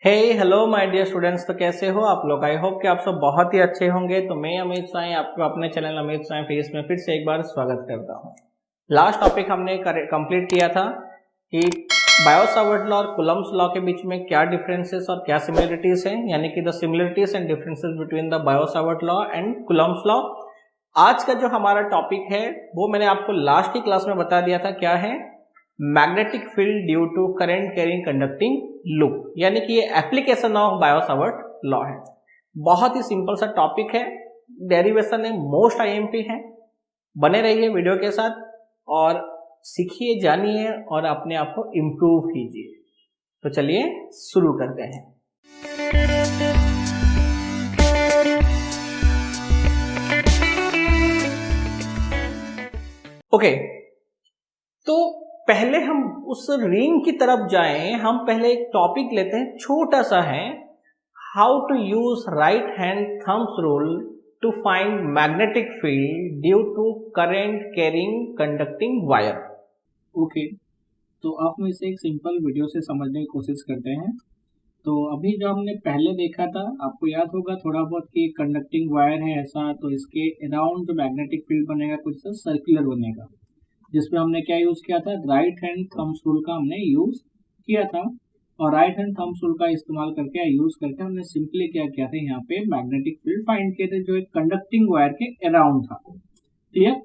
Hey hello my dear students. तो कैसे हो आप लोग? आई होप कि आप सब बहुत ही अच्छे होंगे। तो मैं अमित साई आपको अपने चैनल अमित साई फेस में फिर से एक बार स्वागत करता हूं। लास्ट टॉपिक हमने कंप्लीट किया था कि बायो-सावर्ट लॉ और कूलम्ब्स लॉ के बीच में क्या डिफरेंसेस और क्या सिमिलरिटीज हैं, यानी कि the similarities and differences between the Biot-Savart law and Coulomb's law. आज का जो हमारा टॉपिक है वो मैंने आपको लास्ट की क्लास में बता दिया था, क्या है? Magnetic field due to current carrying conducting loop, यानी कि ये एप्लीकेशन ऑफ बायो-सावर्ट लॉ है। बहुत ही सिंपल सा टॉपिक है, डेरिवेशन है, मोस्ट आईएमपी है। बने रहिए वीडियो के साथ और सीखिए, जानिए और अपने आप को इम्प्रूव कीजिए। तो चलिए शुरू करते हैं। ओके, तो पहले हम उस रिंग की तरफ जाएं। हम पहले एक टॉपिक लेते हैं, छोटा सा है, how to use right hand thumbs rule to find magnetic field due to current carrying conducting wire. Okay, तो आप में से एक सिंपल वीडियो से समझने की कोशिश करते हैं। तो अभी जो हमने पहले देखा था, आपको याद होगा थोड़ा बहुत कि कंडक्टिंग वायर है ऐसा, तो इसके अराउंड जो मैग्नेटिक फील्ड बनेगा कुछ सर्कुलर बनेगा, जिसमें हमने क्या यूज़ किया था, राइट हैंड थंब्स रूल का हमने यूज़ किया था। और राइट हैंड थंब्स रूल का इस्तेमाल करके या यूज़ करके हमने सिंपली क्या किया था, यहाँ पे मैग्नेटिक फील्ड फाइंड किए थे जो एक कंडक्टिंग वायर के अराउंड था। क्लियर?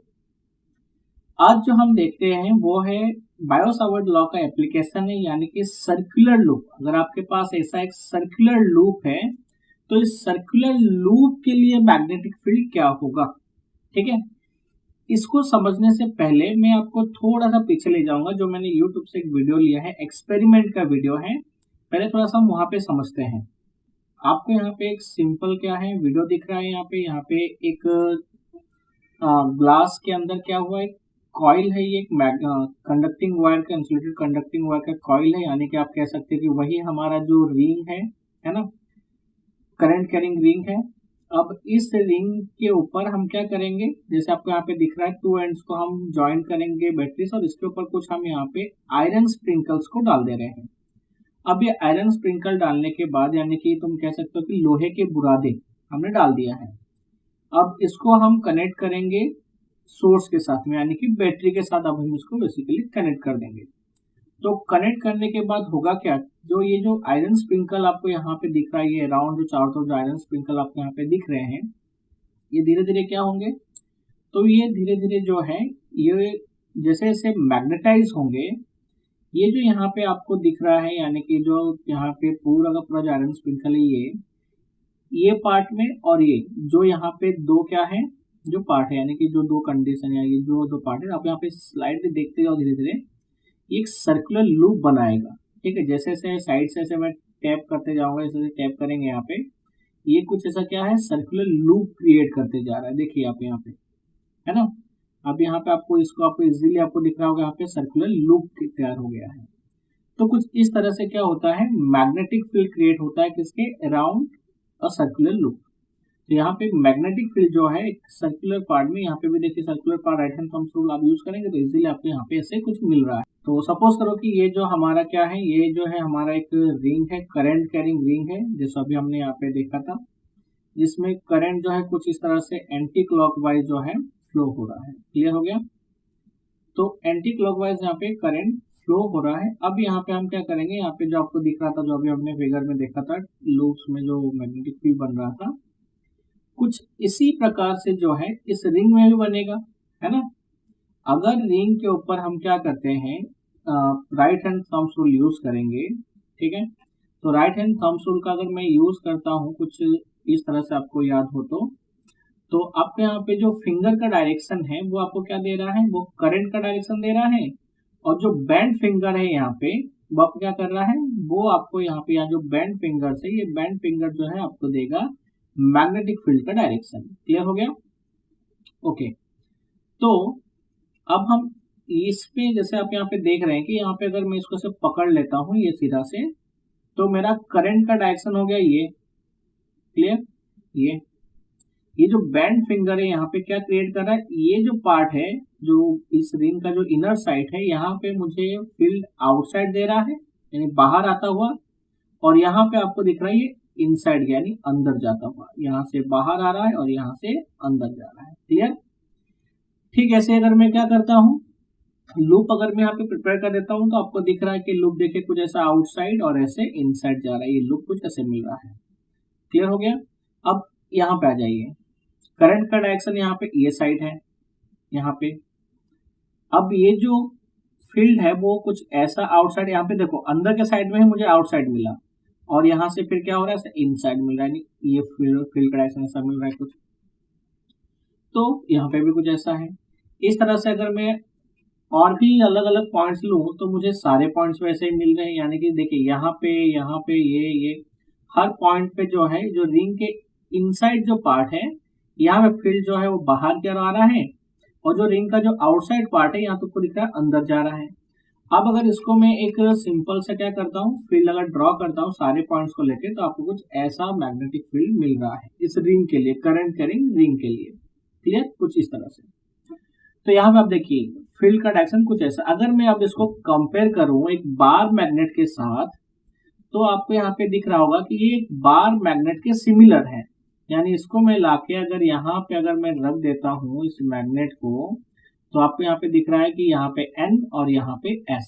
आज जो हम देखते हैं वो है बायो-सावर्ट लॉ का एप्लीकेशन है, यानी कि सर्कुलर लूप। अगर आपके पास ऐसा एक सर्कुलर लूप है तो इस सर्कुलर लूप के लिए मैग्नेटिक फील्ड क्या होगा, ठीक है। इसको समझने से पहले मैं आपको थोड़ा सा पीछे ले जाऊंगा। जो मैंने YouTube से एक वीडियो लिया है, एक्सपेरिमेंट का वीडियो है, पहले थोड़ा सा हम वहां पे समझते हैं। आपको यहाँ पे एक सिंपल क्या है वीडियो दिख रहा है, यहाँ पे एक ग्लास के अंदर क्या हुआ है, कॉइल है, ये एक कंडक्टिंग वायर का, इंसुलेटेड कंडक्टिंग वायर का कॉइल है, यानी कि आप कह सकते हैं कि वही हमारा जो रिंग है ना, करंट कैरिंग रिंग है। अब इस रिंग के ऊपर हम क्या करेंगे, जैसे आपको यहाँ पे दिख रहा है, टू एंड्स को हम ज्वाइन करेंगे बैटरी से, और इसके ऊपर कुछ हम यहाँ पे आयरन स्प्रिंकल्स को डाल दे रहे हैं। अब ये आयरन स्प्रिंकल डालने के बाद, यानी कि तुम कह सकते हो कि लोहे के बुरादे हमने डाल दिया है। अब इसको हम कनेक्ट करेंगे सोर्स के साथ में, यानी कि बैटरी के साथ अब हम इसको बेसिकली कनेक्ट कर देंगे। तो कनेक्ट करने के बाद होगा क्या, जो ये जो आयरन स्प्रिंकल आपको यहाँ पे दिख रहा है, ये अराउंड जो चारों तरफ जो आयरन स्प्रिंकल आपको यहाँ पे दिख रहे हैं, ये धीरे धीरे क्या होंगे, तो ये धीरे धीरे जो है ये जैसे जैसे मैग्नेटाइज होंगे, ये जो यहाँ पे आपको दिख रहा है, यानी कि जो यहाँ पे पूरा का पूरा जो आयरन स्प्रिंकल है, ये पार्ट में, और ये जो यहाँ पे दो क्या है, जो पार्ट है, यानी कि जो दो कंडीशन है, ये जो दो पार्ट है, आप यहाँ पे स्लाइड में देखते जाओ, धीरे धीरे एक सर्कुलर लूप बनाएगा। ठीक है, जैसे जैसे साइड से ऐसे मैं टैप करते जाऊंगा, जैसे टैप करेंगे यहाँ पे, ये कुछ ऐसा क्या है, सर्कुलर लूप क्रिएट करते जा रहा है। देखिए आप यहाँ पे, है ना। अब यहाँ पे आपको इसको आपको इजीली आपको दिख रहा होगा, यहाँ पे सर्कुलर लूप तैयार हो गया है। तो कुछ इस तरह से क्या होता है, मैग्नेटिक फील्ड क्रिएट होता है किसके अराउंड अ सर्कुलर लूप। तो यहाँ पे मैग्नेटिक फील्ड जो है एक सर्कुलर पार्ट में, यहाँ पे भी देखिए circular part, right hand thumbs rule आप यूज करेंगे तो इजीली आपको यहाँ पे ऐसे कुछ मिल रहा है। तो सपोज करो कि ये जो हमारा क्या है, ये जो है हमारा एक रिंग है, करंट कैरिंग रिंग है, जैसा अभी हमने यहाँ पे देखा था, जिसमें करंट जो है कुछ इस तरह से एंटी क्लॉकवाइज जो है फ्लो हो रहा है। क्लियर हो गया? तो एंटी क्लॉकवाइज यहाँ पे करंट फ्लो हो रहा है। अब यहाँ पे हम क्या करेंगे, यहाँ पे जो आपको दिख रहा था, जो अभी हमने फिगर में देखा था, लूप्स में जो मैग्नेटिक फील्ड बन रहा था, कुछ इसी प्रकार से जो है इस रिंग में भी बनेगा, है ना। अगर रिंग के ऊपर हम क्या करते हैं, right hand thumbs rule use करेंगे, ठीक है। तो राइट हैंड थंब्स रूल का अगर मैं यूज करता हूँ कुछ इस तरह से, आपको याद हो तो आपको यहाँ पे जो फिंगर का डायरेक्शन है वो आपको क्या दे रहा है, वो करंट का डायरेक्शन दे रहा है। और जो बैंड फिंगर है यहाँ पे, वो आपको क्या कर रहा है, वो आपको यहाँ पे जो बैंड फिंगर से, ये बैंड फिंगर जो है आपको देगा मैग्नेटिक फील्ड का डायरेक्शन। क्लियर हो गया? ओके, तो अब हम इस पे, जैसे आप यहाँ पे देख रहे हैं कि यहाँ पे अगर मैं इसको से पकड़ लेता हूँ ये सीधा से, तो मेरा करंट का डायरेक्शन हो गया ये। क्लियर? ये जो बैंड फिंगर है यहाँ पे क्या क्रिएट कर रहा है, ये जो पार्ट है, जो इस रिंग का जो इनर साइड है, यहाँ पे मुझे फील्ड आउटसाइड दे रहा है, यानी बाहर आता हुआ। और यहाँ पे आपको दिख रहा है ये इनसाइड यानी अंदर जाता हुआ, यहाँ से बाहर आ रहा है और यहाँ से अंदर जा रहा है। क्लियर? ठीक ऐसे अगर मैं क्या करता हूँ, लूप अगर मैं यहाँ पे प्रिपेयर कर देता हूँ तो आपको दिख रहा है कि लूप देखिए कुछ ऐसा आउटसाइड और ऐसे इनसाइड जा रहा है, ये लूप कुछ ऐसे मिल रहा है। क्लियर हो गया? अब यहाँ पे आ जाइए, करंट का डायरेक्शन यहाँ पे ये साइड है, यहाँ पे अब ये जो फील्ड है वो कुछ ऐसा आउटसाइड, यहाँ पे देखो अंदर के साइड में है मुझे आउटसाइड मिला, और यहाँ से फिर क्या हो रहा है इनसाइड मिल रहा है, ये फील्ड का डायरेक्शन ऐसा मिल रहा है कुछ, तो यहाँ पे भी कुछ ऐसा है। इस तरह से अगर मैं और भी अलग अलग पॉइंट्स लूँ तो मुझे सारे पॉइंट्स वैसे ही मिल रहे हैं, यानी कि देखिए यहाँ पे ये हर पॉइंट पे जो है, जो रिंग के इनसाइड जो पार्ट है यहाँ पे फील्ड जो है वो बाहर की ओर आ रहा है, और जो रिंग का जो आउटसाइड पार्ट है यहाँ तो दिख रहा है अंदर जा रहा है। अब अगर इसको मैं एक सिंपल से क्या करता हूँ, फील्ड अगर ड्रॉ करता हूँ सारे पॉइंट्स को लेके, तो आपको कुछ ऐसा मैग्नेटिक फील्ड मिल रहा है इस रिंग के लिए, करंट कैरिंग रिंग के लिए। क्लियर? कुछ इस तरह से। तो यहाँ पे आप देखिए फील्ड का डायरेक्शन कुछ ऐसा। अगर मैं अब इसको कंपेयर करूं एक बार मैग्नेट के साथ, तो आपको यहाँ पे दिख रहा होगा कि ये एक बार मैग्नेट के सिमिलर है, यानी इसको मैं लाके अगर यहाँ पे अगर मैं रख देता हूँ इस मैग्नेट को, तो आपको यहाँ पे दिख रहा है कि यहाँ पे N और यहाँ पे S,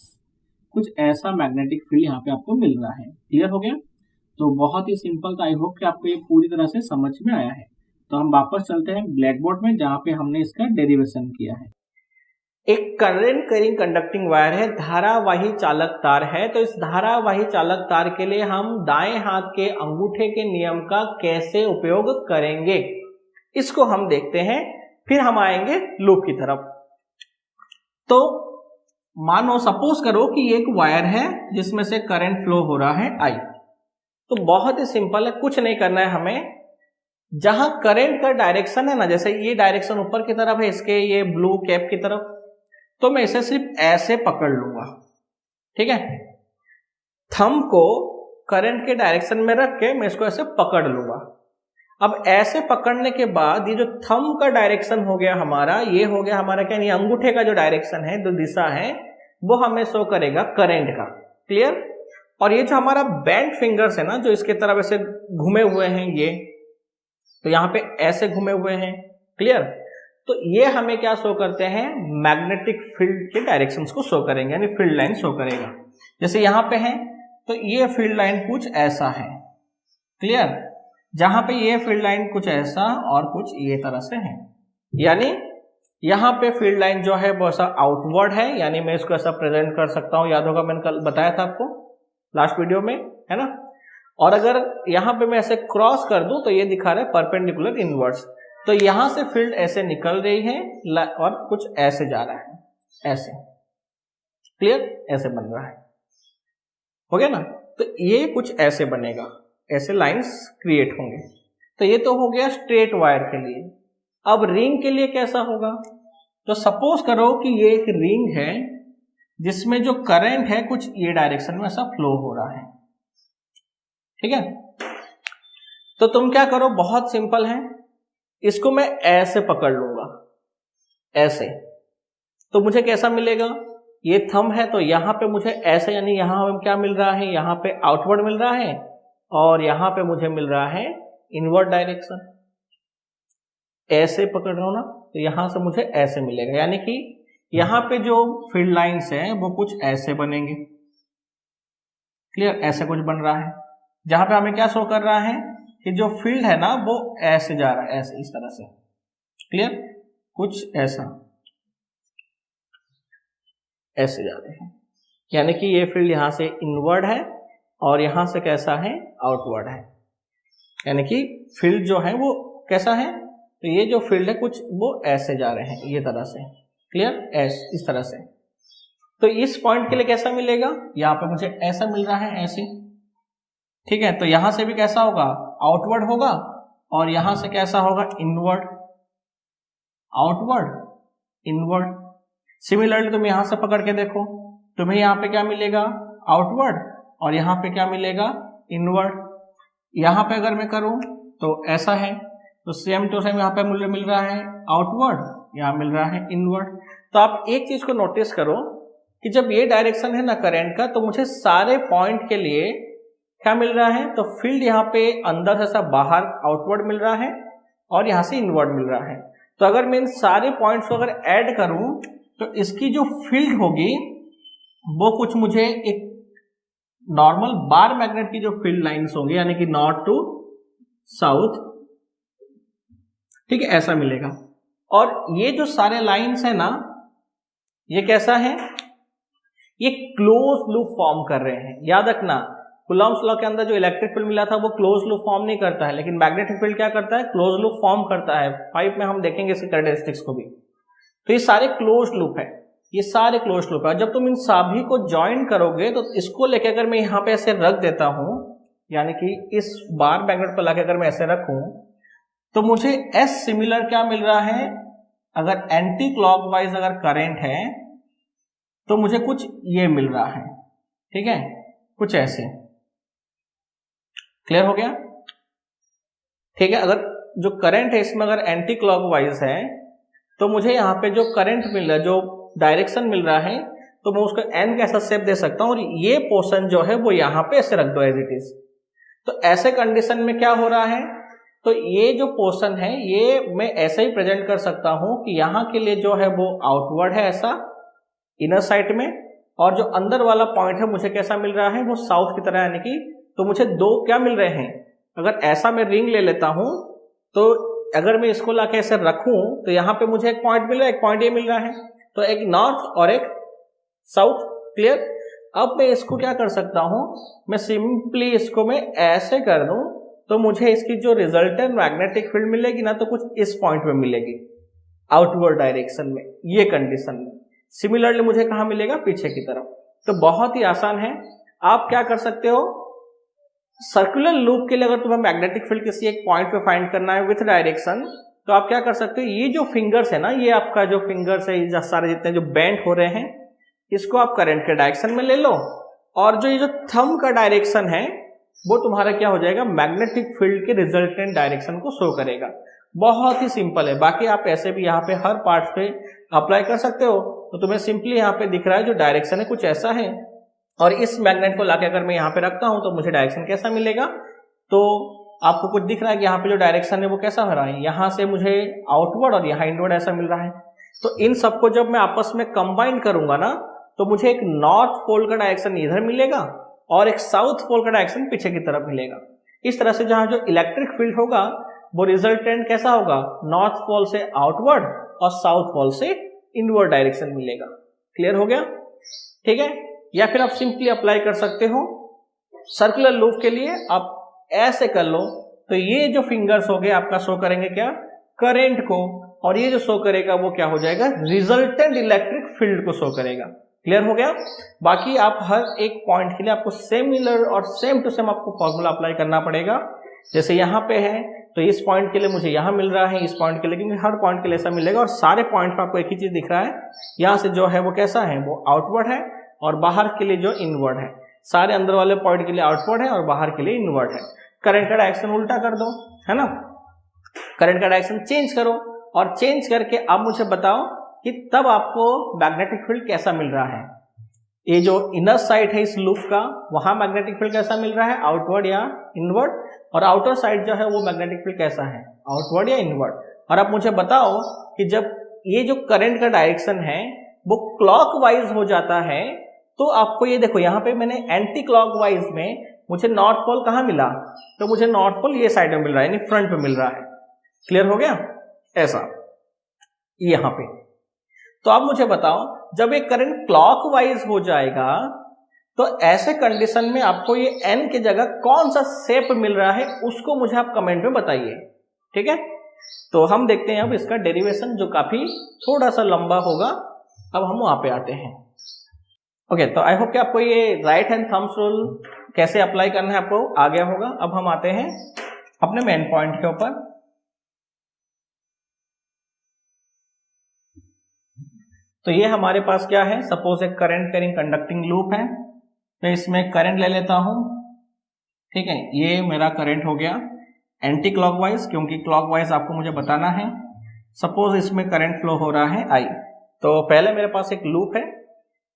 कुछ ऐसा मैग्नेटिक फील्ड यहाँ पे आपको मिल रहा है। क्लियर हो गया? तो बहुत ही सिंपल था, आई होप कि आपको ये पूरी तरह से समझ में आया है। तो हम वापस चलते हैं ब्लैक बोर्ड में जहाँ पे हमने इसका डेरिवेशन किया है। एक करंट कैरिंग कंडक्टिंग वायर है, धारावाही चालक तार है। तो इस धारावाही चालक तार के लिए हम दाएं हाथ के अंगूठे के नियम का कैसे उपयोग करेंगे, इसको हम देखते हैं, फिर हम आएंगे लूप की तरफ। तो मानो सपोज करो कि एक वायर है जिसमें से करंट फ्लो हो रहा है I। तो बहुत ही सिंपल है, कुछ नहीं करना है हमें। जहां करंट का डायरेक्शन है ना, जैसे ये डायरेक्शन ऊपर की तरफ है इसके, ये ब्लू कैप की तरफ, तो मैं इसे सिर्फ ऐसे पकड़ लूंगा। ठीक है? थंब को करंट के डायरेक्शन में रख के मैं इसको ऐसे पकड़ लूंगा। अब ऐसे पकड़ने के बाद ये जो थंब का डायरेक्शन हो गया हमारा, ये हो गया हमारा क्या, ये अंगूठे का जो डायरेक्शन है, जो दिशा है, वो हमें शो करेगा करंट का। क्लियर? और ये जो हमारा बेंट फिंगर्स है ना, जो इसके तरफ ऐसे घूमे हुए हैं, ये तो यहाँ पे ऐसे घूमे हुए हैं। क्लियर? तो ये हमें क्या शो करते हैं, मैग्नेटिक फील्ड के डायरेक्शंस को शो करेंगे, यानी फील्ड लाइन शो करेगा। जैसे यहाँ पे है तो ये फील्ड लाइन कुछ ऐसा है। क्लियर? जहां पे ये फील्ड लाइन कुछ ऐसा और कुछ ये तरह से है, यानी यहाँ पे फील्ड लाइन जो है वो ऐसा आउटवर्ड है, यानी मैं इसको ऐसा प्रेजेंट कर सकता हूँ। याद होगा मैंने कल बताया था आपको लास्ट वीडियो में, है ना? और अगर यहाँ पे मैं ऐसे क्रॉस कर दूं तो ये दिखा रहा है परपेंडिकुलर इनवर्स। तो यहां से फील्ड ऐसे निकल रही है और कुछ ऐसे जा रहा है, ऐसे। क्लियर? ऐसे बन रहा है, हो गया ना? तो ये कुछ ऐसे बनेगा, ऐसे लाइंस क्रिएट होंगे। तो ये तो हो गया स्ट्रेट वायर के लिए। अब रिंग के लिए कैसा होगा? तो सपोज करो कि ये एक रिंग है जिसमें जो करंट है कुछ ये डायरेक्शन में ऐसा फ्लो हो रहा है। ठीक है? तो तुम क्या करो, बहुत सिंपल है, इसको मैं ऐसे पकड़ लूंगा, ऐसे। तो मुझे कैसा मिलेगा, ये थंब है तो यहां पे मुझे ऐसे, यानी यहां क्या मिल रहा है, यहां पे आउटवर्ड मिल रहा है और यहां पे मुझे मिल रहा है इनवर्ड डायरेक्शन। ऐसे पकड़ रहा हूं ना, तो यहां से मुझे ऐसे मिलेगा, यानी कि यहां पे जो फील्ड लाइंस है वो कुछ ऐसे बनेंगे। क्लियर? ऐसे कुछ बन रहा है, जहां पे हमें क्या शो कर रहा है कि जो फील्ड है ना वो ऐसे जा रहा है, ऐसे, इस तरह से। क्लियर? कुछ ऐसा ऐसे जा रहे हैं, यानी कि ये फील्ड यहां से इनवर्ड है और यहां से कैसा है, आउटवर्ड है, यानी कि फील्ड जो है वो कैसा है, तो ये जो फील्ड है कुछ वो ऐसे जा रहे हैं, ये तरह से। क्लियर? इस तरह से। तो इस पॉइंट के लिए कैसा मिलेगा, यहाँ पे मुझे ऐसा मिल रहा है, ऐसे। ठीक है? तो यहां से भी कैसा होगा, आउटवर्ड होगा, और यहां से कैसा होगा, इनवर्ड, आउटवर्ड, इनवर्ड। सिमिलरली तुम यहां से पकड़ के देखो, तुम्हें यहां पे क्या मिलेगा, आउटवर्ड, और यहां पे क्या मिलेगा, इनवर्ड। यहां पे अगर मैं करूं तो ऐसा है, तो सेम टू सेम यहां पे मुझे मिल रहा है आउटवर्ड, यहां मिल रहा है इनवर्ड। तो आप एक चीज को नोटिस करो कि जब ये डायरेक्शन है ना करंट का, तो मुझे सारे पॉइंट के लिए क्या मिल रहा है, तो फील्ड यहाँ पे अंदर से सब बाहर आउटवर्ड मिल रहा है और यहाँ से इनवर्ड मिल रहा है। तो अगर मैं इन सारे पॉइंट्स को अगर ऐड करूं तो इसकी जो फील्ड होगी वो कुछ मुझे एक नॉर्मल बार मैग्नेट की जो फील्ड लाइंस होंगी, यानी कि नॉर्थ टू साउथ, ठीक है, ऐसा मिलेगा। और ये जो सारे लाइंस है ना, ये कैसा है, ये क्लोज लूप फॉर्म कर रहे हैं। याद रखना, कूलॉम्स लॉ के अंदर जो इलेक्ट्रिक फील्ड मिला था वो क्लोज लूप फॉर्म नहीं करता है, लेकिन मैग्नेटिक फील्ड क्या करता है, क्लोज लूप फॉर्म करता है। 5 में हम देखेंगे इसके कैरेक्टरिस्टिक्स को भी। तो ये सारे क्लोज लूप है, ये सारे क्लोज लूप है। जब तुम इन सभी को ज्वाइन करोगे तो इसको लेकर अगर मैं यहाँ पे ऐसे रख देता हूं, यानी कि इस बार मैग्नेट पर लाके अगर मैं ऐसे रखूं तो मुझे एस सिमिलर क्या मिल रहा है, अगर एंटी क्लॉकवाइज अगर करंट है तो मुझे कुछ ये मिल रहा है, ठीक है, कुछ ऐसे। क्लियर हो गया, ठीक है। अगर जो करंट है इसमें अगर एंटी क्लॉकवाइज है तो मुझे यहाँ पे जो करंट मिल रहा है, जो डायरेक्शन मिल रहा है, तो मैं उसको एन का ऐसा शेप दे सकता हूं और ये पोर्शन जो है वो यहाँ पे ऐसे रख दो एज इट इज। तो ऐसे कंडीशन में क्या हो रहा है, तो ये जो पोर्शन है ये मैं ऐसे ही प्रेजेंट कर सकता हूं कि यहाँ के लिए जो है वो आउटवर्ड है ऐसा इनर साइड में, और जो अंदर वाला पॉइंट है मुझे कैसा मिल रहा है, वो साउथ की तरह, यानी कि तो मुझे दो क्या मिल रहे हैं। अगर ऐसा मैं रिंग ले लेता हूं तो अगर मैं इसको लाके ऐसे रखूं तो यहाँ पे मुझे एक पॉइंट मिल रहा है, एक पॉइंट ये मिल रहा है, तो एक नॉर्थ और एक साउथ। क्लियर। अब मैं इसको क्या कर सकता हूं, मैं सिंपली इसको मैं ऐसे कर दूं तो मुझे इसकी जो रिजल्टेंट मैग्नेटिक फील्ड मिलेगी ना, तो कुछ इस पॉइंट में मिलेगी आउटवर्ड डायरेक्शन में, ये कंडीशन में। सिमिलरली मुझे कहां मिलेगा, पीछे की तरफ। तो बहुत ही आसान है। आप क्या कर सकते हो, सर्कुलर लूप के लिए अगर तुम्हें मैग्नेटिक फील्ड किसी एक पॉइंट पे फाइंड करना है विथ डायरेक्शन, तो आप क्या कर सकते हो, ये जो फिंगर्स है ना, ये आपका जो फिंगर्स है, ये सारे जितने जो बेंड हो रहे हैं, इसको आप करंट के डायरेक्शन में ले लो, और जो ये जो थंब का डायरेक्शन है वो तुम्हारा क्या हो जाएगा, मैग्नेटिक फील्ड के रिजल्टेंट डायरेक्शन को शो करेगा। बहुत ही सिंपल है। बाकी आप ऐसे भी यहाँ पे हर पार्ट पे अप्लाई कर सकते हो। तो तुम्हें सिंपली यहाँ पे दिख रहा है जो डायरेक्शन है कुछ ऐसा है, और इस मैग्नेट को लाके अगर मैं यहाँ पे रखता हूं तो मुझे डायरेक्शन कैसा मिलेगा, तो आपको कुछ दिख रहा है कि यहाँ पे जो डायरेक्शन है वो कैसा हो रहा है, यहाँ से मुझे आउटवर्ड और यहाँ इनवर्ड ऐसा मिल रहा है। तो इन सबको जब मैं आपस में कंबाइन करूंगा ना, तो मुझे एक नॉर्थ पोल का डायरेक्शन इधर मिलेगा और एक साउथ पोल का डायरेक्शन पीछे की तरफ मिलेगा। इस तरह से जहां जो इलेक्ट्रिक फील्ड होगा वो रिजल्टेंट कैसा होगा, नॉर्थ पोल से आउटवर्ड और साउथ पोल से इनवर्ड डायरेक्शन मिलेगा। क्लियर हो गया, ठीक है। या फिर आप सिंपली अप्लाई कर सकते हो सर्कुलर लूप के लिए, आप ऐसे कर लो तो ये जो फिंगर्स हो गए आपका शो करेंगे क्या, करंट को, और ये जो शो करेगा वो क्या हो जाएगा, रिजल्टेंट इलेक्ट्रिक फील्ड को शो करेगा। क्लियर हो गया। बाकी आप हर एक पॉइंट के लिए आपको सिमिलर और सेम टू सेम आपको फॉर्मूला अप्लाई करना पड़ेगा। जैसे यहाँ पे है तो इस पॉइंट के लिए मुझे यहाँ मिल रहा है, इस पॉइंट के लिए, क्योंकि हर पॉइंट के लिए ऐसा मिलेगा, और सारे पॉइंट पर आपको एक ही चीज दिख रहा है, यहाँ से जो है वो कैसा है, वो आउटवर्ड है, और बाहर के लिए जो इनवर्ड है। सारे अंदर वाले पॉइंट के लिए आउटवर्ड है और बाहर के लिए इनवर्ड है। करंट का डायरेक्शन उल्टा कर दो, है ना, करंट का डायरेक्शन चेंज करो, और चेंज करके अब मुझे बताओ कि तब आपको मैग्नेटिक फील्ड कैसा मिल रहा है। ये जो इनर साइड है इस लूप का, वहां मैग्नेटिक फील्ड कैसा मिल रहा है, आउटवर्ड या इनवर्ड, और आउटर साइड जो है वो मैग्नेटिक फील्ड कैसा है, आउटवर्ड या इनवर्ड। और अब मुझे बताओ कि जब ये जो करंट का डायरेक्शन है वो क्लॉकवाइज हो जाता है, तो आपको ये देखो यहाँ पे मैंने एंटी क्लॉकवाइज में मुझे नॉर्थ पोल कहाँ मिला, तो मुझे नॉर्थ पोल ये साइड में मिल रहा है, यानी फ्रंट पे मिल रहा है। क्लियर हो गया, ऐसा यहाँ पे। तो अब मुझे बताओ जब ये करंट क्लॉकवाइज हो जाएगा तो ऐसे कंडीशन में आपको ये एन की जगह कौन सा शेप मिल रहा है उसको मुझे आप कमेंट में बताइए, ठीक है। तो हम देखते हैं अब इसका डेरिवेशन जो काफी थोड़ा सा लंबा होगा। अब हम वहां पे आते हैं। ओके, तो आई होप कि आपको ये राइट हैंड थंब्स रूल कैसे अप्लाई करना है आपको आ गया होगा। अब हम आते हैं अपने मेन पॉइंट के ऊपर। तो ये हमारे पास क्या है, सपोज एक करंट कैरिंग कंडक्टिंग लूप है, तो इसमें करंट ले लेता हूं, ठीक है। ये मेरा करंट हो गया एंटी क्लॉकवाइज, क्योंकि क्लॉकवाइज आपको मुझे बताना है। सपोज इसमें करंट फ्लो हो रहा है आई, तो पहले मेरे पास एक लूप है,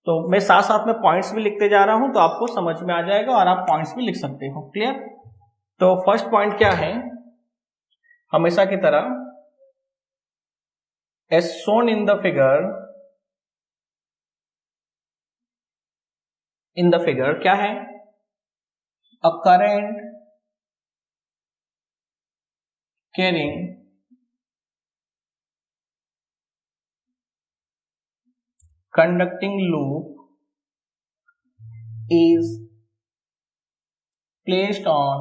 तो मैं साथ साथ में पॉइंट्स भी लिखते जा रहा हूं तो आपको समझ में आ जाएगा और आप पॉइंट्स भी लिख सकते हो। क्लियर? तो फर्स्ट पॉइंट क्या है, हमेशा की तरह as shown in the figure क्या है, a current carrying conducting loop is placed on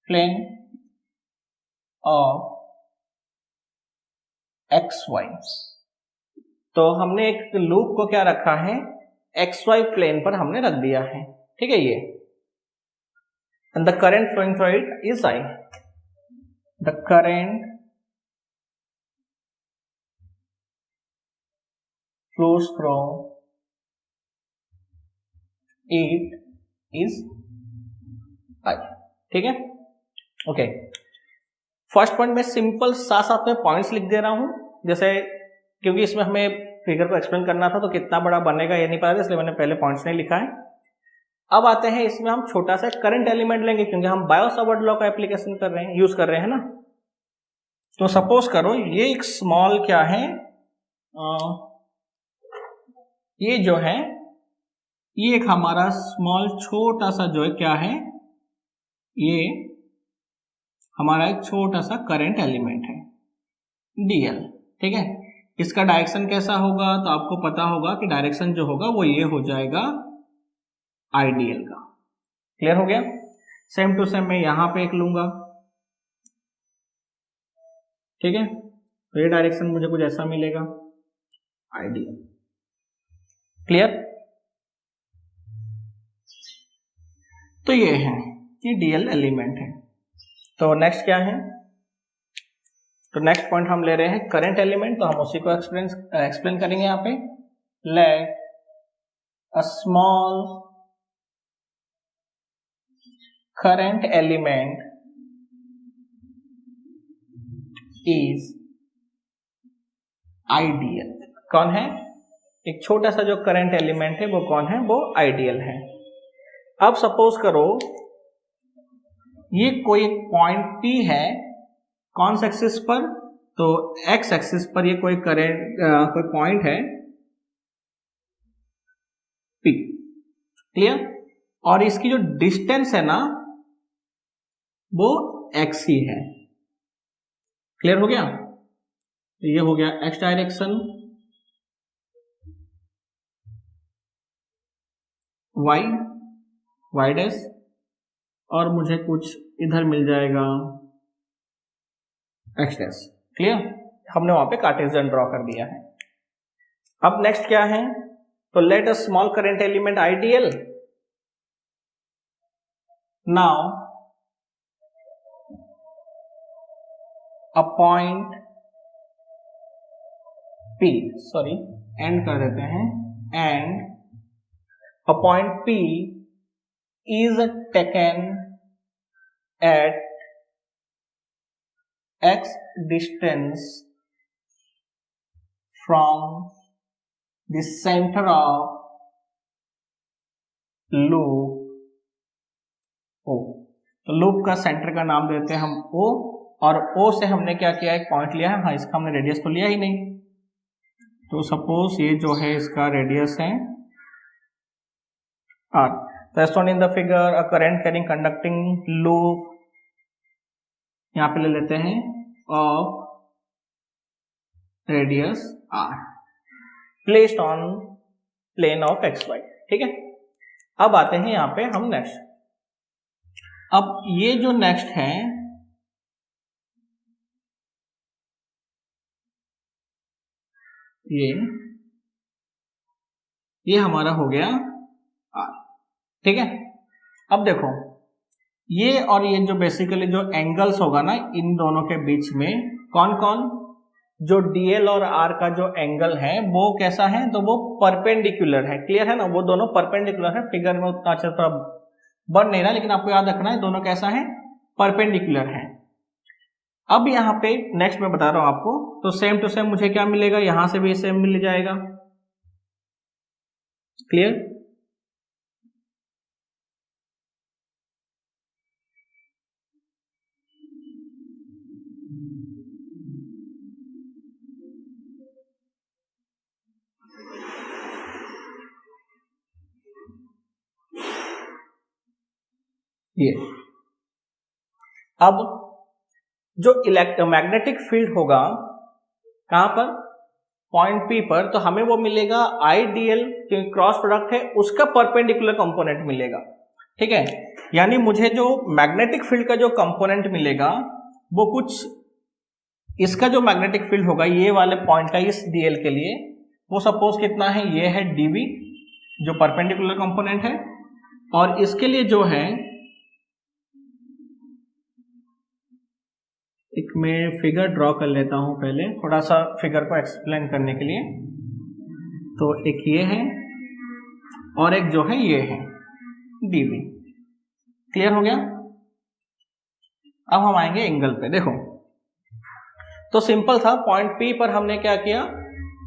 plane of xy। तो हमने एक लूप को क्या रखा है, xy प्लेन पर हमने रख दिया है। ठीक है, ये and the current flowing through it is I। the current flows through it is I। ठीक है, ओके। फर्स्ट पॉइंट में सिंपल साथ साथ में पॉइंट्स लिख दे रहा हूं, जैसे क्योंकि इसमें हमें फिगर को एक्सप्लेन करना था तो कितना बड़ा बनेगा ये नहीं पता था, इसलिए मैंने पहले पॉइंट्स नहीं लिखा है। अब आते हैं, इसमें हम छोटा सा करंट एलिमेंट लेंगे क्योंकि हम बायो-सावर्ट लॉ का एप्लीकेशन कर रहे हैं, यूज कर रहे हैं ना। तो सपोज करो ये एक स्मॉल क्या है, ये जो है ये एक हमारा स्मॉल छोटा सा जो है क्या है, ये हमारा एक छोटा सा करंट एलिमेंट है डीएल। ठीक है, इसका डायरेक्शन कैसा होगा, तो आपको पता होगा कि डायरेक्शन जो होगा वो ये हो जाएगा आईडीएल का। क्लियर हो गया? सेम टू सेम मैं यहां पे एक लूंगा। ठीक है, तो ये डायरेक्शन मुझे कुछ ऐसा मिलेगा आईडीएल। क्लियर? तो ये है, ये डीएल एलिमेंट है। तो नेक्स्ट क्या है, तो नेक्स्ट पॉइंट हम ले रहे हैं करंट एलिमेंट, तो हम उसी को एक्सप्लेन करेंगे यहाँ पे। Let a small current element is ideal. कौन है, एक छोटा सा जो करंट एलिमेंट है वो कौन है, वो आइडियल है। अब सपोज करो ये कोई पॉइंट P है, कौन से एक्सिस पर, तो एक्स एक्सिस पर ये कोई कोई पॉइंट है P। क्लियर? और इसकी जो डिस्टेंस है ना वो x ही है। क्लियर हो गया? तो ये हो गया x डायरेक्शन, y डैश, और मुझे कुछ इधर मिल जाएगा x डैश। क्लियर? हमने वहां पे कार्टेशियन ड्रॉ कर दिया है। अब नेक्स्ट क्या है, तो let a small current element ideal. Now a point P, sorry and कर देते हैं, and a point P is taken at x distance from the center of loop O। तो लूप का सेंटर का नाम देते हैं हम O, और O से हमने क्या किया, एक पॉइंट लिया है। हाँ, इसका हमने रेडियस तो लिया ही नहीं, तो सपोज ये जो है इसका रेडियस है R। तो as shown in the figure, a current carrying conducting loop, यहाँ पे ले लेते हैं of radius R placed on plane of xy। ठीक है, अब आते हैं यहाँ पे हम नेक्स्ट। अब ये जो नेक्स्ट है, ये हमारा हो गया R। ठीक है, अब देखो ये और ये जो बेसिकली जो एंगल्स होगा ना इन दोनों के बीच में, कौन कौन, जो DL और R का जो एंगल है वो कैसा है, तो वो परपेंडिकुलर है। क्लियर है ना, वो दोनों परपेंडिकुलर है। फिगर में उतना अच्छा थोड़ा बन नहीं रहा, लेकिन आपको याद रखना है दोनों कैसा है, परपेंडिकुलर है। अब यहाँ पे नेक्स्ट मैं बता रहा हूं आपको, तो सेम टू सेम मुझे क्या मिलेगा, यहां से भी सेम मिल जाएगा। क्लियर? ये अब जो मैग्नेटिक फील्ड होगा कहां पर, पॉइंट पी पर, तो हमें वो मिलेगा आईडीएल, क्योंकि क्रॉस प्रोडक्ट है, उसका परपेंडिकुलर कंपोनेंट मिलेगा। ठीक है, यानी मुझे जो मैग्नेटिक फील्ड का जो कंपोनेंट मिलेगा वो कुछ, इसका जो मैग्नेटिक फील्ड होगा ये वाले पॉइंट का इस डीएल के लिए, वो सपोज कितना है, ये है डीबी जो परपेंडिकुलर कंपोनेंट है, और इसके लिए जो है, एक मैं फिगर ड्रॉ कर लेता हूं पहले थोड़ा सा फिगर को एक्सप्लेन करने के लिए। तो एक ये है और एक जो है ये है डीबी। क्लियर हो गया? अब हम आएंगे एंगल पे। देखो तो सिंपल था, पॉइंट पी पर हमने क्या किया,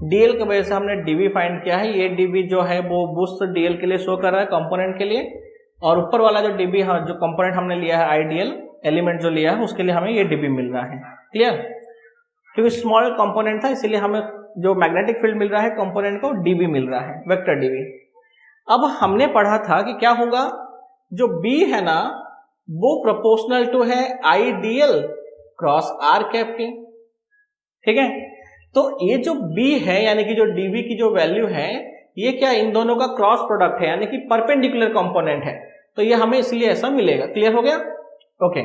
डीएल की वजह से हमने डीबी फाइंड किया है। ये डीबी जो है वो बुस्ट डीएल के लिए शो कर रहा है, कंपोनेंट के लिए, और ऊपर वाला जो डीबी जो कंपोनेंट हमने लिया है आइडियल एलिमेंट जो लिया है उसके लिए हमें ये डीबी मिल रहा है। क्लियर? क्योंकि स्मॉल कंपोनेंट था इसलिए हमें जो मैग्नेटिक फील्ड मिल रहा है कंपोनेंट को डीबी मिल रहा है, वेक्टर डीबी। अब हमने पढ़ा था कि क्या होगा, जो बी है ना वो प्रोपोर्शनल टू है आइडियल क्रॉस आर कैप के। ठीक है, तो ये जो बी है यानी कि जो डीबी की जो वैल्यू है ये क्या, इन दोनों का क्रॉस प्रोडक्ट है यानी कि परपेंडिकुलर कंपोनेंट है, तो ये हमें इसलिए ऐसा मिलेगा। क्लियर हो गया? ओके,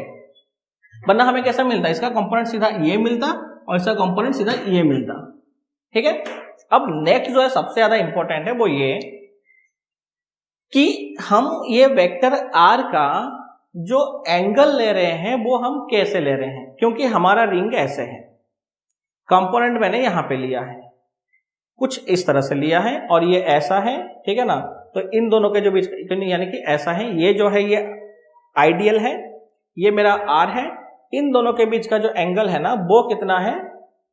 वरना हमें कैसा मिलता, इसका कंपोनेंट सीधा ये मिलता और इसका कंपोनेंट सीधा ये मिलता। ठीक है, अब नेक्स्ट जो है सबसे ज्यादा इंपॉर्टेंट है वो ये कि हम ये वेक्टर आर का जो एंगल ले रहे हैं वो हम कैसे ले रहे हैं, क्योंकि हमारा रिंग ऐसे है, कंपोनेंट मैंने यहां पे लिया है, कुछ इस तरह से लिया है और ये ऐसा है। ठीक है ना, तो इन दोनों के जो बीच यानी कि ऐसा है, ये जो है ये आइडियल है, ये मेरा आर है, इन दोनों के बीच का जो एंगल है ना वो कितना है,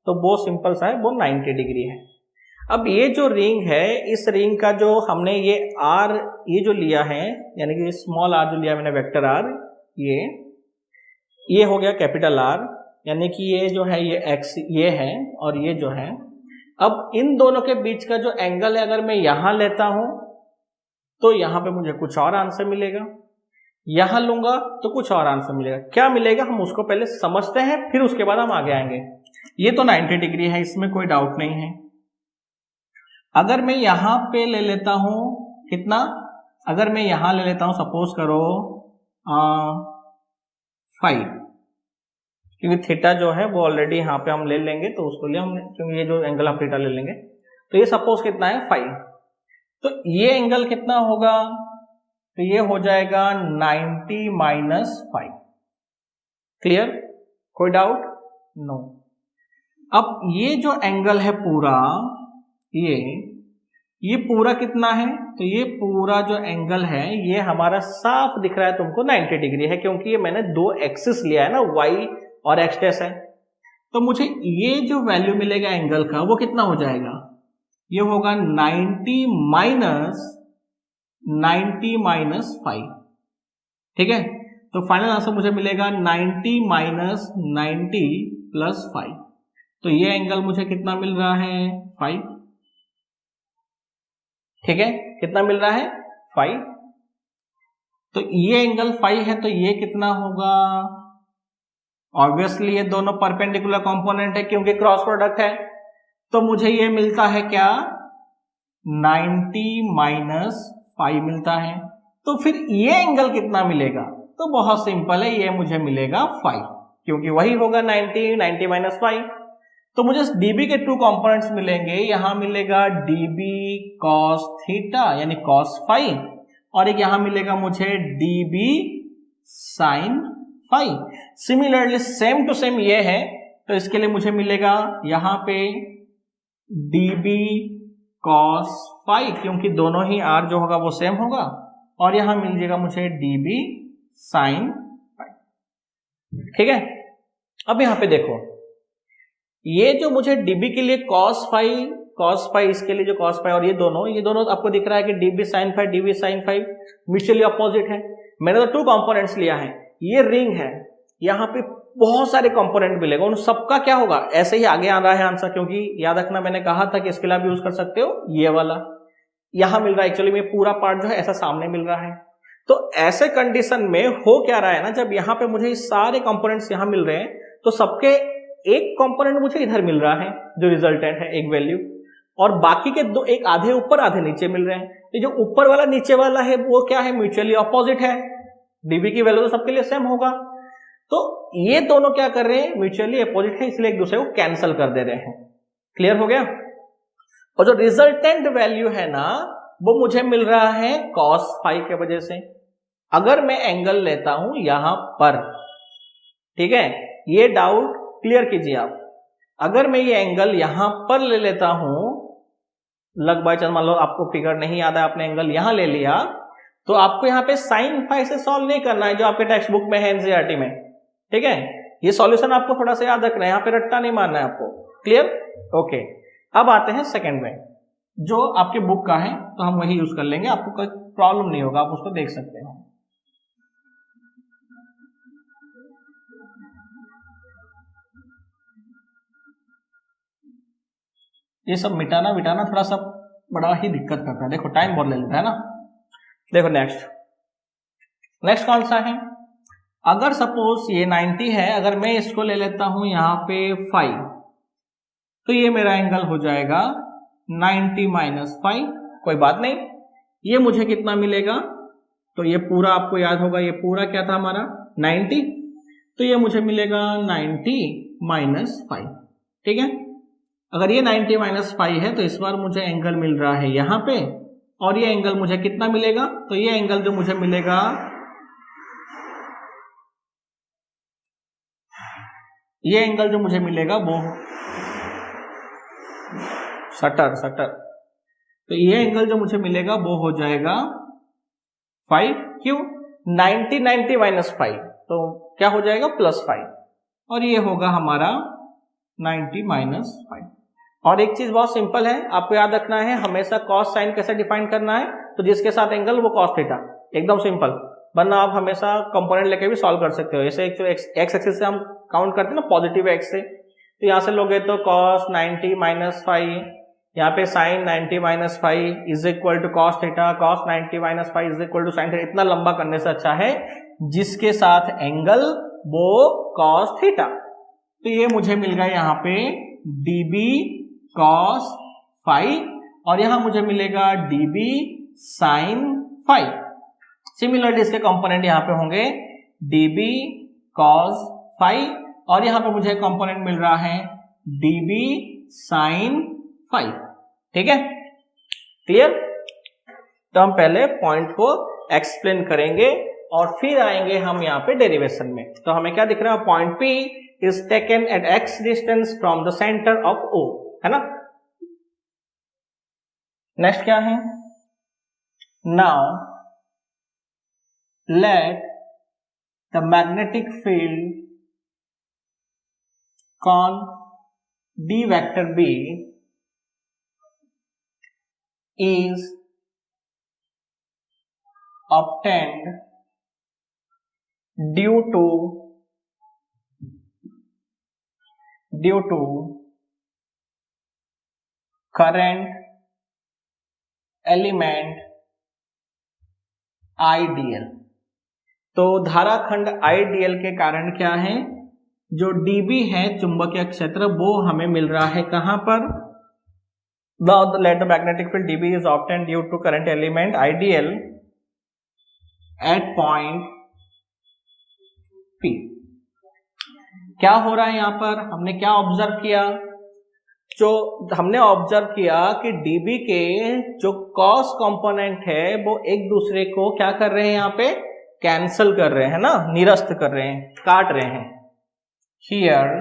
तो वो सिंपल सा है, वो 90 डिग्री है। अब ये जो रिंग है, इस रिंग का जो हमने ये आर ये जो लिया है यानी कि स्मॉल आर जो लिया मैंने वेक्टर आर, ये हो गया कैपिटल आर, यानी कि ये जो है ये एक्स ये है और ये जो है, अब इन दोनों के बीच का जो एंगल है अगर मैं यहां लेता हूं तो यहां पे मुझे कुछ और आंसर मिलेगा, यहां लूंगा तो कुछ और आंसर मिलेगा। क्या मिलेगा हम उसको पहले समझते हैं, फिर उसके बाद हम आगे आएंगे। ये तो 90 डिग्री है, इसमें कोई डाउट नहीं है। अगर मैं यहां पे ले लेता हूं कितना, अगर मैं यहां ले लेता हूं सपोज करो 5, क्योंकि थीटा जो है वो ऑलरेडी यहाँ पे हम ले लेंगे तो उसको लिए हम, क्योंकि ये जो एंगल ऑफ थीटा ले लेंगे, तो ये सपोज कितना है 5, तो ये एंगल कितना होगा, तो ये हो जाएगा 90 माइनस 5। क्लियर? कोई डाउट? नो। अब ये जो एंगल है पूरा, ये पूरा कितना है, तो ये पूरा जो एंगल है ये हमारा साफ दिख रहा है तुमको 90 डिग्री है, क्योंकि ये मैंने दो एक्सिस लिया है ना, वाई और एक्स डैश है। तो मुझे ये जो वैल्यू मिलेगा एंगल का वो कितना हो जाएगा, ये होगा 90 माइनस 5। ठीक है, तो फाइनल आंसर मुझे मिलेगा 90 माइनस 90 प्लस 5। तो ये एंगल मुझे कितना मिल रहा है, 5। ठीक है, कितना मिल रहा है, 5। तो ये एंगल 5 है, तो ये कितना होगा, ऑब्वियसली ये दोनों परपेंडिकुलर कंपोनेंट है क्योंकि क्रॉस प्रोडक्ट है, तो मुझे ये मिलता है क्या, 90 माइनस 5 मिलता है। तो फिर ये एंगल कितना मिलेगा, तो बहुत सिंपल है, ये मुझे मिलेगा 5, क्योंकि वही होगा 90 माइनस 5। तो मुझे डीबी के 2 कंपोनेंट्स मिलेंगे, यहां मिलेगा डीबी कॉस थीटा यानी कॉस 5, और एक यहां मिलेगा मुझे dB sine 5। Similarly same to same ये है, तो इसके लिए मुझे मिलेगा यहां पे डीबी कॉस 5, क्योंकि दोनों ही आर जो होगा वो सेम होगा, और यहां मिल जाएगा मुझे डीबी साइन 5। ठीक है, अब यहाँ पे देखो, ये जो मुझे डीबी के लिए cos फाई इसके लिए जो cos फाई और ये दोनों आपको दिख रहा है कि dB sine phi dB sine phi mutually opposite है। मैंने तो 2 कंपोनेंट्स लिया है, ये रिंग है, यहाँ पे बहुत सारे कंपोनेंट मिलेगा, उन सबका क्या होगा, ऐसे ही आगे आ रहा है आंसर, क्योंकि याद रखना मैंने कहा था कि इसके लिए आप यूज कर सकते हो ये वाला, यहां मिल रहा है एक्चुअली में पूरा पार्ट जो है ऐसा सामने मिल रहा है। तो ऐसे कंडीशन में हो क्या रहा है ना, जब यहाँ पे मुझे सारे कंपोनेंट्स यहाँ मिल रहे हैं तो सबके एक कंपोनेंट मुझे इधर मिल रहा है जो रिजल्टेंट है एक वैल्यू, और बाकी के दो एक आधे ऊपर आधे नीचे मिल रहे हैं। तो जो ऊपर वाला नीचे वाला है वो क्या है, म्यूचुअली अपोजिट है, डीबी की वैल्यू तो सबके लिए सेम होगा। तो ये दोनों क्या कर रहे हैं, म्यूचुअली अपोजिट है, इसलिए एक दूसरे को कैंसिल कर दे रहे हैं। क्लियर हो गया। और जो रिजल्टेंट वैल्यू है ना वो मुझे मिल रहा है cos फाई के वजह से। अगर मैं एंगल लेता हूं यहां पर, ठीक है, ये डाउट क्लियर कीजिए आप, अगर मैं ये एंगल यहां पर ले लेता हूं, लग बाय चांस मान लो आपको फिगर नहीं याद है, आपने एंगल यहां ले लिया, तो आपको यहां पे साइन फाई से सॉल्व नहीं करना है जो आपके टेक्स्ट बुक में है एनसीईआरटी में, ठीक है। ये सॉल्यूशन आपको थोड़ा सा याद रखना है, यहां पे रट्टा नहीं मारना है आपको। Clear, okay. अब आते हैं सेकंड में, जो आपके बुक का है तो हम वही यूज कर लेंगे, आपको कोई प्रॉब्लम नहीं होगा, आप उसको देख सकते हो। ये सब मिटाना विटाना थोड़ा सा बड़ा ही दिक्कत करता है, देखो टाइम बहुत ले लेता है ना। देखो नेक्स्ट कौन सा है, अगर सपोज ये 90 है, अगर मैं इसको ले लेता हूं यहां पे 5, तो ये मेरा एंगल हो जाएगा 90 माइनस 5। कोई बात नहीं, ये मुझे कितना मिलेगा, तो ये पूरा आपको याद होगा, ये पूरा क्या था हमारा 90, तो ये मुझे मिलेगा 90 माइनस 5, ठीक है। अगर ये 90 माइनस 5 है तो इस बार मुझे एंगल मिल रहा है यहां पे, और ये एंगल मुझे कितना मिलेगा, तो ये एंगल जो मुझे मिलेगा, ये एंगल जो मुझे मिलेगा वो सटर, तो ये एंगल जो मुझे मिलेगा वो हो जाएगा 5, क्यों 90 माइनस 5, तो क्या हो जाएगा +5, और ये होगा हमारा 90 माइनस 5। और एक चीज बहुत सिंपल है, आपको याद रखना है, हमेशा कॉस साइन कैसे डिफाइन करना है, तो जिसके साथ एंगल वो कॉस थीटा, एकदम सिंपल। वरना आप हमेशा कंपोनेंट लेके भी सॉल्व कर सकते हो, जैसे एक्स एक्सिस से हम काउंट करते हैं ना पॉजिटिव एक्स से, तो यहां से लोगे तो cos 90 माइनस 5, यहाँ पे sin 90 minus 5 is equal to cos theta, cos 90 minus 5 is equal to sin theta. इतना लंबा करने से अच्छा है जिसके साथ एंगल वो cos थीटा। तो ये मुझे मिल गया यहाँ पे db cos फाई, और यहां मुझे मिलेगा db sin फाई। सिमिलरली इसके कंपोनेंट यहां पे होंगे db cos फाई, और यहां पे मुझे कंपोनेंट मिल रहा है db sin फाई, ठीक है। क्लियर, तो हम पहले पॉइंट को एक्सप्लेन करेंगे और फिर आएंगे हम यहाँ पे डेरिवेशन में। तो हमें क्या दिख रहा है, point P is taken at x distance from the centre of O, है ना। नेक्स्ट क्या है, now let the magnetic field con D vector B is obtained due to current element IDL। तो धारा खंड IDL के कारण क्या है, जो dB है चुंबकीय क्षेत्र वो हमें मिल रहा है कहां पर, let the magnetic field dB is obtained due to current element IDL at point P। क्या हो रहा है यहां पर, हमने क्या ऑब्जर्व किया, जो हमने ऑब्जर्व किया कि dB के जो कॉस कंपोनेंट है वो एक दूसरे को क्या कर रहे हैं, यहाँ पे कैंसल कर रहे हैं ना, निरस्त कर रहे हैं, काट रहे हैं। Here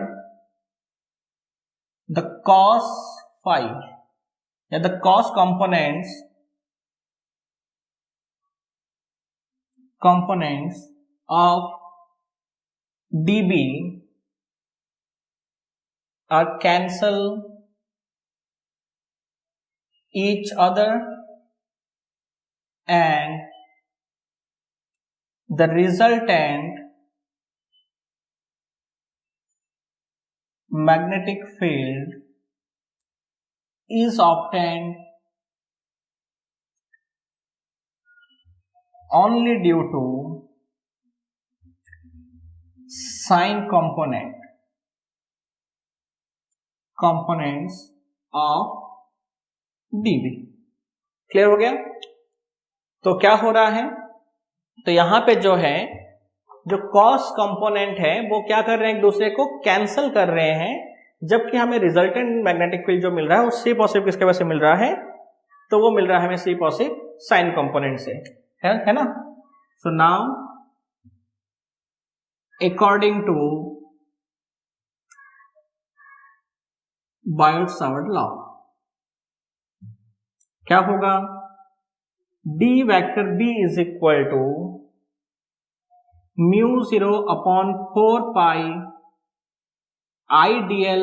the cos phi या the cos components of dB or cancel each other, and the resultant magnetic field is obtained only due to sign components of dB। Clear हो गया? तो क्या हो रहा है, तो यहां पे जो है जो कॉस कंपोनेंट है वो क्या कर रहे हैं, एक दूसरे को कैंसल कर रहे हैं, जबकि हमें रिजल्टेंट मैग्नेटिक फील्ड जो मिल रहा है वो सी पॉजिटिव किसके वजह से मिल रहा है, तो वो मिल रहा है हमें सी पॉजिटिव साइन कंपोनेंट से, है ना। So now according to Biot Savart law क्या होगा, d vector b is equal to mu 0 upon 4 pi I D l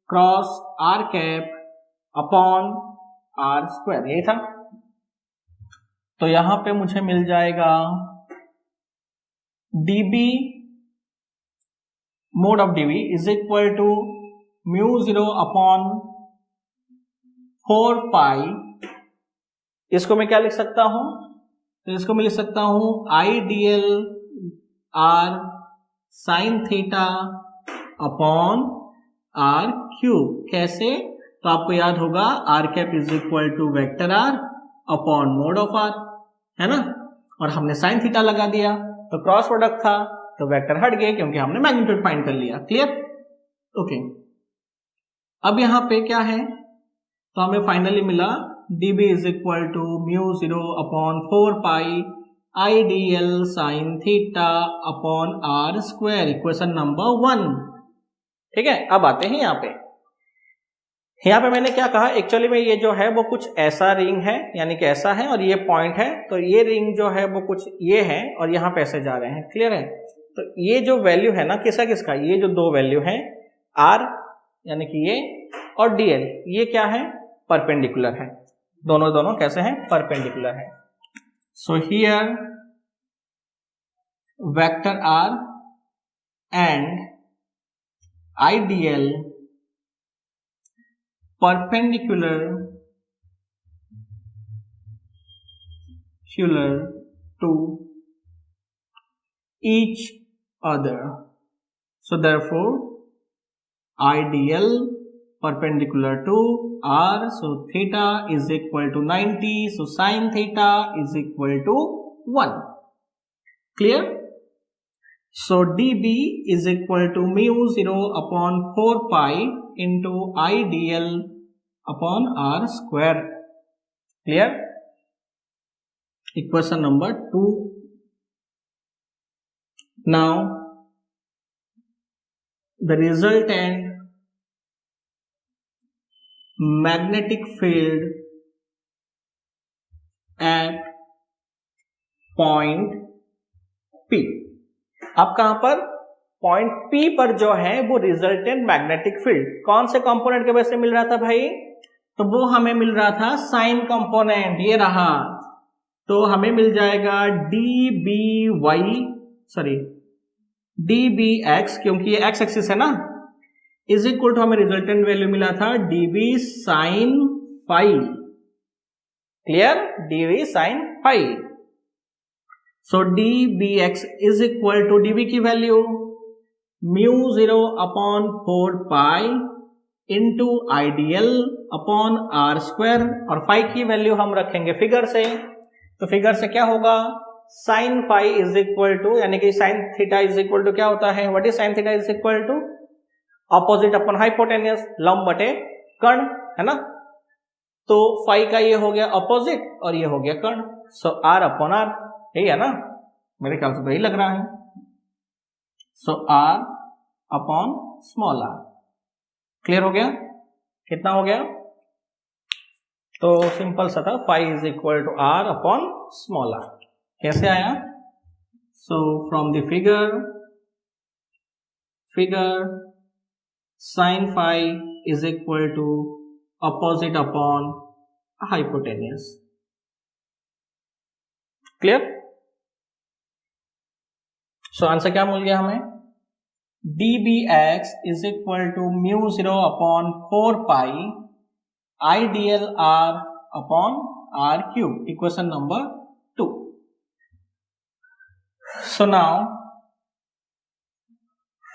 cross r cap upon r square, यही था। तो यहां पे मुझे मिल जाएगा dB mod of dB is equal to mu 0 upon 4 pi, इसको मैं क्या लिख सकता हूं, तो इसको मैं लिख सकता हूं I D L r sine theta upon are cube. कैसे, तो आपको याद होगा r cap is equal to vector r upon mod of r, है ना, और हमने साइन थीटा लगा दिया तो क्रॉस प्रोडक्ट था तो वेक्टर हट गए क्योंकि हमने मैग्नीट्यूड फाइंड कर लिया। क्लियर? ओके। अब यहां पे क्या है, तो हमें फाइनली मिला dB is equal to mu 0 upon 4 pi I D l sine theta upon r square, equation number 1। ठीक है, अब आते हैं यहाँ पे मैंने क्या कहा, एक्चुअली में ये जो है वो कुछ ऐसा रिंग है, यानी कि ऐसा है और ये पॉइंट है, तो ये रिंग जो है वो कुछ ये है और यहाँ पे ऐसे जा रहे हैं। क्लियर है? तो ये जो वैल्यू है ना किसका, ये जो दो वैल्यू है आर यानी कि ये और डीएल, ये क्या है, परपेंडिकुलर है, दोनों कैसे हैं, परपेंडिकुलर है। So here vector r and IDL perpendicular to each other, so therefore IDL perpendicular to R, so theta is equal to 90, so sin theta is equal to 1. Clear? So dB is equal to mu 0 upon 4 pi into IDL upon R square. Clear? Equation number 2. Now the resultant magnetic field at point P, अब कहां पर, point P पर जो है वो resultant magnetic field कौन से component के वजह से मिल रहा था भाई, तो वो हमें मिल रहा था साइन कंपोनेंट, ये रहा, तो हमें मिल जाएगा dBx, क्योंकि ये एक्स एक्सिस है ना, इज इक्वल टू हमें रिजल्टेंट वैल्यू मिला था dB sine phi. Clear? dB sine phi. So dBx is equal to dB की value mu 0 upon 4 pi into IDL upon r square, और फाई की वैल्यू हम रखेंगे फिगर से, तो फिगर से क्या होगा, sine phi is equal to, यानी कि sine theta is equal to क्या होता है, what is sine theta is equal to opposite upon hypotenuse, लंब बटे कर्ण, है ना, तो फाई का ये हो गया ऑपोजिट और ये हो गया कर्ण, सो आर अपॉन आर, यही है ना, मेरे ख्याल से तो यही लग रहा है, so R upon small R. Clear हो गया? कितना हो गया, तो सिंपल सा था, phi is equal to R upon small R. कैसे आया, so from the figure sine phi is equal to opposite upon hypotenuse. Clear? So answer क्या मिल गया हमें? dbx is equal to mu 0 upon 4 pi I D L R upon are cube, equation number 2. So now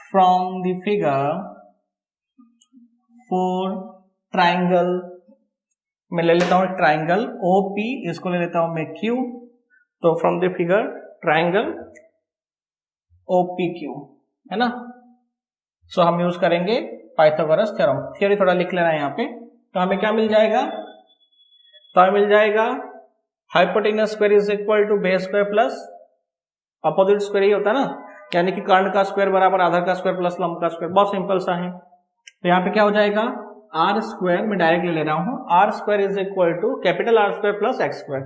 from the figure for triangle मैं ले लेता हूं triangle OP, इसको ले लेता हूं मैं Q. तो from the figure triangle OPQ है ना. सो हम यूज करेंगे पाइथागोरस थ्योरम. थ्योरी थोड़ा लिख लेना है यहाँ पे. तो हमें क्या मिल जाएगा? तो हमें मिल जाएगा hypotenuse square is equal to base square plus opposite square ही होता है ना, यानी कि कर्ण का स्क्वायर बराबर आधार का स्क्वायर प्लस लंब का स्क्वायर. बहुत सिंपल सा है. तो यहाँ पे क्या हो जाएगा? आर स्क्वायर में डायरेक्ट ले रहा हूं. R square is equal to capital r square plus x square,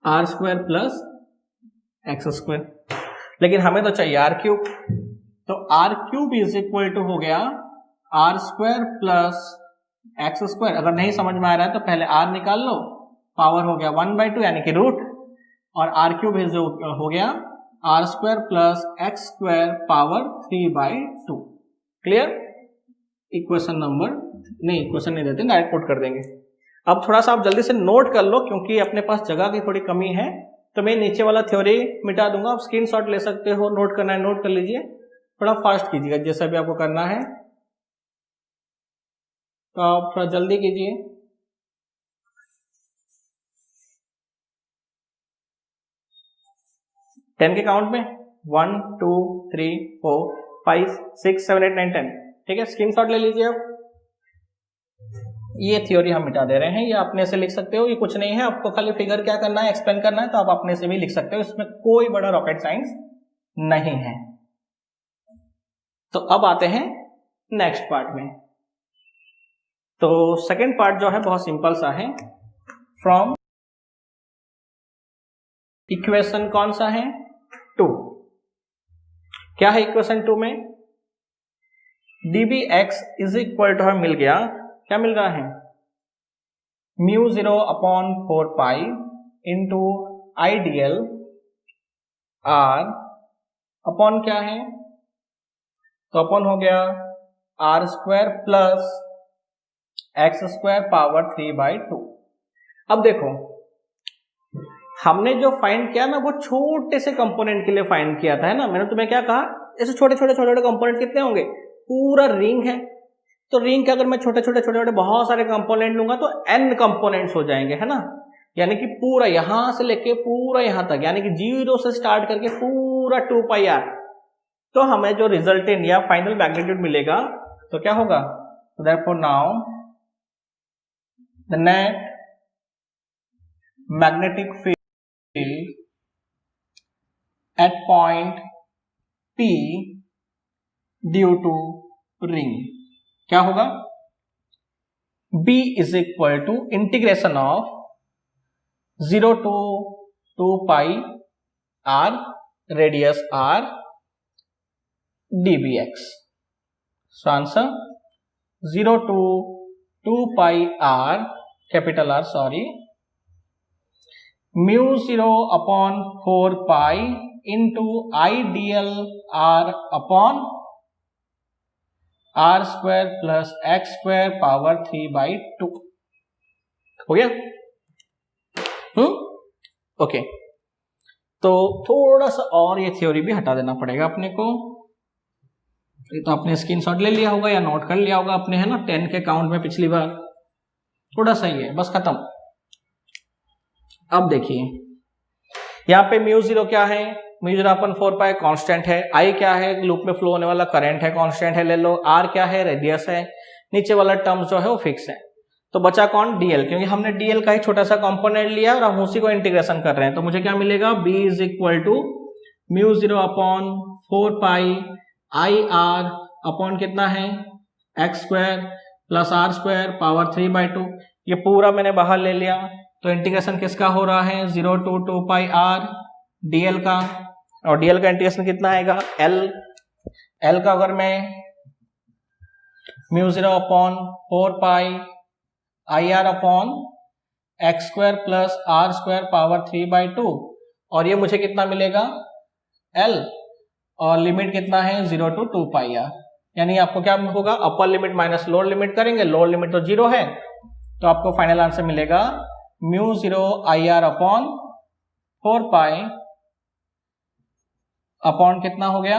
r square plus x square. लेकिन हमें तो चाहिए आर क्यूब. तो r cube is equal to हो गया r square plus x square. अगर नहीं समझ में आ रहा है तो पहले आर निकाल लो, पावर हो गया 1/2 यानी कि रूट, और आर क्यूब इज हो गया r square plus x square power 3/2. Clear? Equation number नहीं, इक्वेशन नहीं देते, डायरेक्ट पुट कर देंगे. अब थोड़ा सा आप जल्दी से नोट कर लो क्योंकि अपने पास जगह की थोड़ी कमी है. तो मैं नीचे वाला थ्योरी मिटा दूंगा, आप स्क्रीनशॉट ले सकते हो. नोट करना है नोट कर लीजिए, थोड़ा फास्ट कीजिएगा जैसा भी आपको करना है. तो आप थोड़ा जल्दी कीजिए. टेन के काउंट में 1 2 3 4 5 6 7 8 9 10. ठीक है, स्क्रीनशॉट ले लीजिए आप. ये थ्योरी हम मिटा दे रहे हैं, ये अपने से लिख सकते हो. ये कुछ नहीं है, आपको खाली फिगर क्या करना है, एक्सप्लेन करना है, तो आप अपने से भी लिख सकते हो. इसमें कोई बड़ा रॉकेट साइंस नहीं है. तो अब आते हैं नेक्स्ट पार्ट में. तो सेकंड पार्ट जो है बहुत सिंपल सा है. फ्रॉम इक्वेशन कौन सा है? 2. क्या है इक्वेशन 2 में? dbx इज इक्वल टू हमें मिल गया, क्या मिल रहा है? Mu 0 upon 4 pi into I D L R upon क्या है? तो अपॉन हो गया r square plus x square power 3/2. अब देखो, हमने जो फाइंड किया ना वो छोटे से कंपोनेंट के लिए फाइंड किया था, है ना. मैंने तुम्हें क्या कहा? ऐसे छोटे छोटे कंपोनेंट कितने होंगे? पूरा रिंग है, तो रिंग के अगर मैं छोटे छोटे बहुत सारे कंपोनेंट लूंगा तो n कंपोनेंट्स हो जाएंगे, है ना. यानी कि पूरा यहां से लेके पूरा यहां तक, यानी कि 0 से स्टार्ट करके पूरा 2πr. तो हमें जो रिजल्टेंट या फाइनल मैग्नीट्यूड मिलेगा तो क्या होगा? so therefore now the net magnetic field at point P due to ring क्या होगा? B is equal to integration of 0 to 2 pi r radius r dbx. So answer 0 to 2 pi r capital R sorry mu 0 upon 4 pi into IDL r upon r square plus x square power 3/2. हो गया? Okay. तो थोड़ा सा और ये theory भी हटा देना पड़ेगा अपने को. ये तो आपने स्क्रीनशॉट ले लिया होगा या नोट कर लिया होगा अपने, है ना. 10 के काउंट में पिछली बार थोड़ा सा ही है, बस खत्म. अब देखिए यहाँ पे म्यू 0 क्या है? म्यू 0 अपन 4 पाई कांस्टेंट है. आई क्या है? लूप में फ्लो होने वाला करंट है, कांस्टेंट है, ले लो. आर क्या है? रेडियस है. नीचे वाला टर्म जो है वो फिक्स है. तो बचा कौन? डीएल, क्योंकि हमने डीएल का ही छोटा सा कंपोनेंट लिया और हम उसी को इंटीग्रेशन कर रहे हैं. तो मुझे क्या मिलेगा? B is equal to mu 0 upon 4 pi I r upon कितना है? X square plus r square power 3/2. ये पूरा मैंने बाहर ले लिया. तो इंटीग्रेशन किसका हो रहा है? 0 to 2 पाई आर डीएल का. और डीएल का इंटीग्रेशन कितना आएगा? एल. एल का अगर मैं mu 0 upon 4 pi I r upon x square plus r square power 3/2 और ये मुझे कितना मिलेगा L और लिमिट कितना है 0 to 2 पाई आर। यानी आपको क्या होगा upper limit minus lower limit करेंगे, लोअर लिमिट तो 0 है तो आपको फाइनल आंसर मिलेगा mu 0 I r upon 4 pi upon कितना हो गया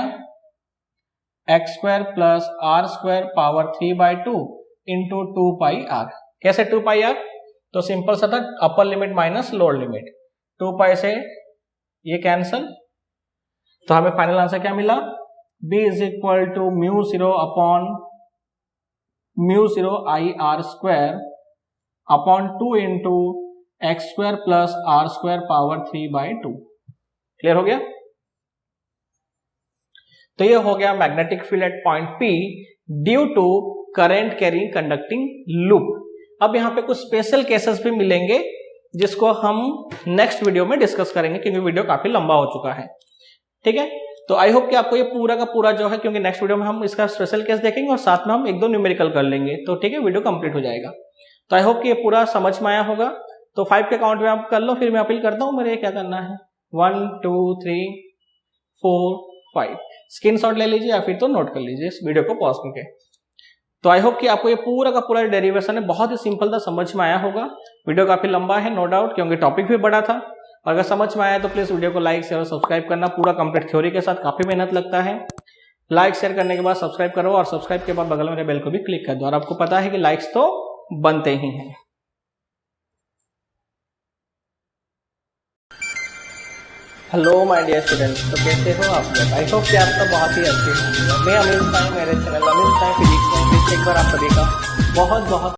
x square plus r square power 3/2 into 2 pi r. कैसे 2 पाई आर? तो सिंपल सा था upper limit minus lower limit, 2 pi से ये कैंसल तो हमें फाइनल आंसर क्या मिला b is equal to mu 0 upon mu 0 I r square upon 2 into x square plus r square power 3/2। Clear हो गया? तो ये हो गया magnetic field at point P due to current carrying conducting loop. अब यहाँ पे कुछ स्पेशल केसेस भी मिलेंगे जिसको हम नेक्स्ट वीडियो में डिस्कस करेंगे क्योंकि वीडियो काफी लंबा हो चुका है। ठीक है, तो आई होप कि आपको ये पूरा का पूरा जो है, क्योंकि नेक्स्ट वीडियो में हम इसका स्पेशल केस देखेंगे और साथ में हम 1-2 न्यूमेरिकल कर लेंगे तो ठीक है वीडियो कंप्लीट हो जाएगा। तो आई होप कि ये पूरा समझ में आया होगा। तो 5 के काउंट में आप कर लो, फिर मैं अपील करता हूँ मेरे क्या करना है 1 2 3 4 5 स्क्रीनशॉट ले लीजिए या फिर तो नोट कर लीजिए इस वीडियो को पॉज करके। तो आई होप कि आपको ये पूरा का पूरा डेरिवेशन है बहुत ही सिंपल था, समझ में आया होगा। वीडियो काफी लंबा है नो डाउट क्योंकि टॉपिक भी बड़ा था। और अगर समझ में आया तो प्लीज वीडियो को लाइक शेयर और सब्सक्राइब करना। पूरा कंप्लीट थ्योरी के साथ काफी मेहनत लगता है। लाइक शेयर करने के बाद सब्सक्राइब करो और सब्सक्राइब के बाद बगल में बेल को भी क्लिक कर दो। और आपको पता है कि लाइक्स तो बनते ही हैं। हेलो माय डियर स्टूडेंट्स, तो कैसे हो आप लोग? आई होप कि आप सब बहुत ही अच्छे होंगे। मैं अमित साई, मेरे चैनल अमित साई फिजिक्स में फिर एक बार आप सभी का बहुत बहुत